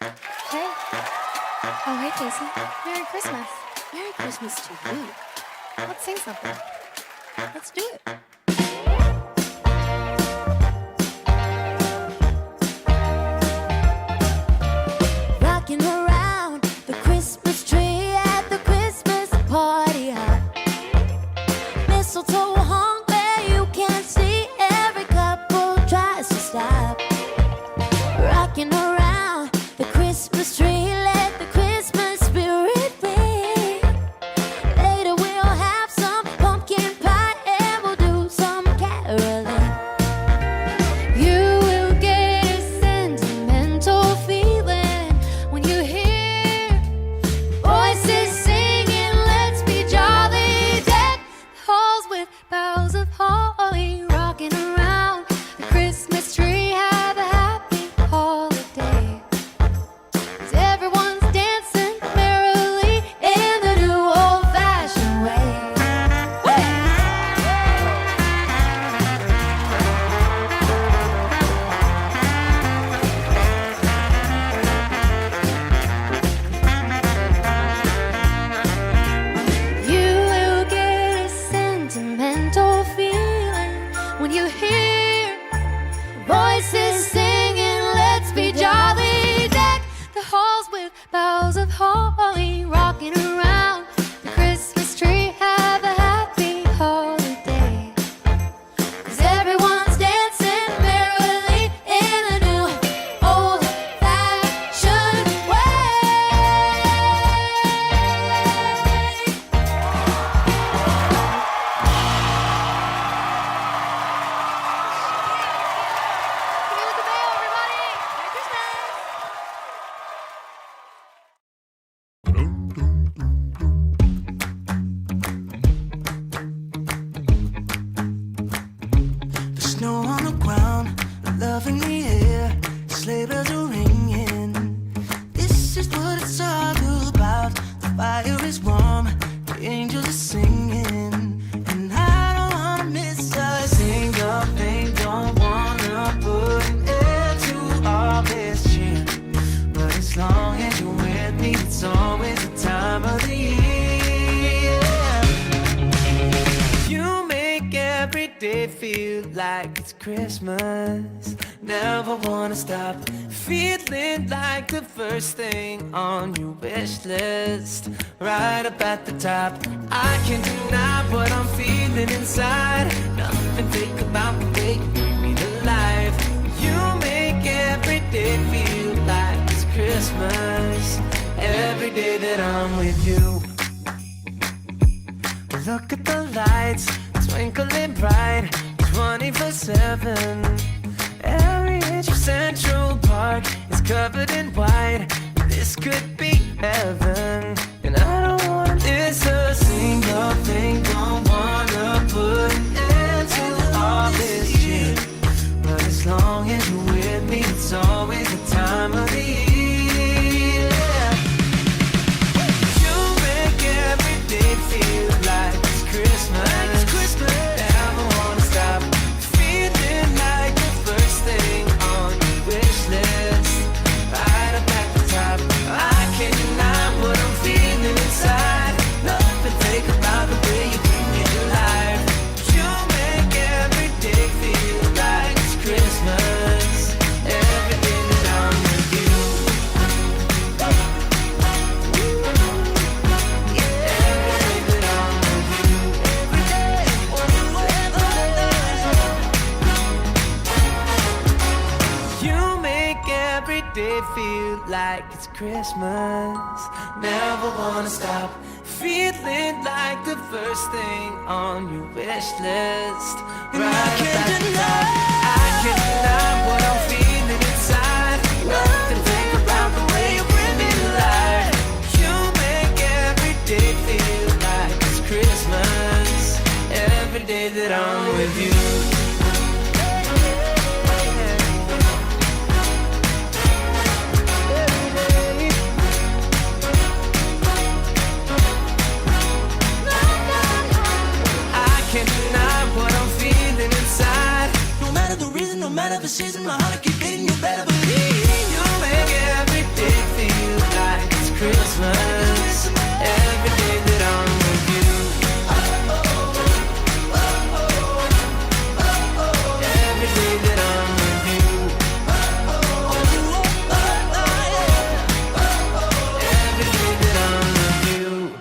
Hey. Oh, hey, Casey. Merry Christmas. Merry Christmas to you. Let's sing something. Let's do it. Rocking around the Christmas tree at the Christmas party hop. Mistletoe hung where you can't see. Every couple tries to stop. Rocking around the Christmas tree, let the Christmas spirit ring. Later we'll have some pumpkin pie and we'll do some caroling. You will get a sentimental feeling when you hear voices singing, let's be jolly. Deck the halls with boughs of holly. Rocking around the Christmas tree, have a happy holiday. 'Cause everyone's dancing merrily in the new old-fashioned way. You will get a sentimental feeling when you hear voices singing, let's be jolly. Deck the halls with boughs of holly. Rocking around the Christmas tree, have a happy holiday. 'Cause everyone's dancing merrily in a new old-fashioned way. Give me the bell, everybody. Merry Christmas. The snow on the ground, love in the air, sleigh bells are ringing. This is what it's all about. The fire is warm, the angels are singing, and I don't wanna miss a single thing. Don't wanna put an end to all this cheer, but as long as you're with me, it's always the time of the year. You make every day feel like it's Christmas. Never wanna stop feeling like the first thing on your wish list. Right up at the top, I can't deny what I'm feeling inside. Nothing fake about the way you bring me to life. You make every day feel like it's Christmas. Every day that I'm with you. Look at the lights, twinkling bright, 24/7. Every inch of Central Park is covered in white. This could be heaven, and I don't wanna miss a single thing. Don't wanna put an end to all this shit, but as long as you're with me, it's always the time of the year. You make every day feel like it's Christmas. Never wanna stop feeling like the first thing on your wish list. Right up at the top, I can't deny what I'm feeling inside. Nothing fake about the way you bring me to life. You make every day feel like it's Christmas. Every day that I'm with you. You make every day feel like it's Christmas. Never wanna stop feeling like the first thing on your wish list. Right up at the top, I can't deny what I'm feeling inside. Nothing fake about the way you bring me to life. You make every day feel like it's Christmas. Every day that I'm with you. I can't deny what I'm feeling inside. No matter the reason, no matter the season, my heart keep beating, you better believe.